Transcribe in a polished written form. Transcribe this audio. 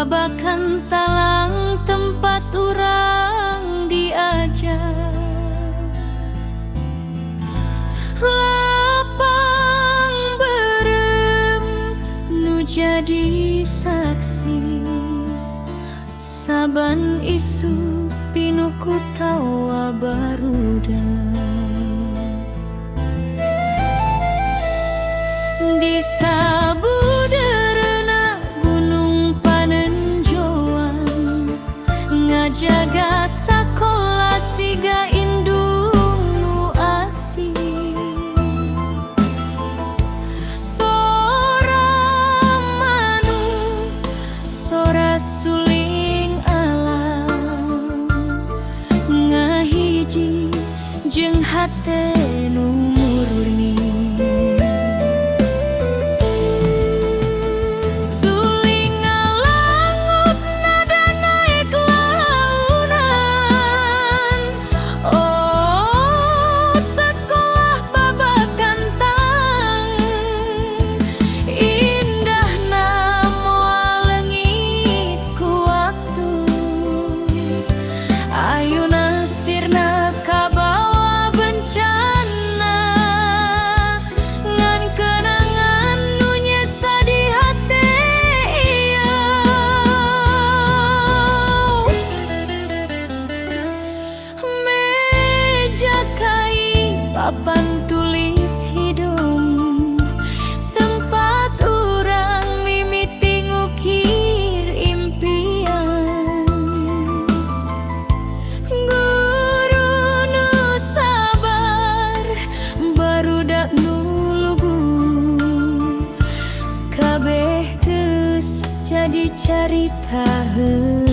babakan talang tempat urang diajar. Lapang berem nu jadi saksi saban isu pinuku tawa barudak. Di sabudeurna gunung panenjoan ngajaga sakola siga indung nu asih. Sora manu sora suling alam ngahiji jeung hate nu murni. Papan tulis hidung tempat urang mimiti ngukir impian. Guru nu sabar barudak nu lugu kabeh geus jadi carita heula.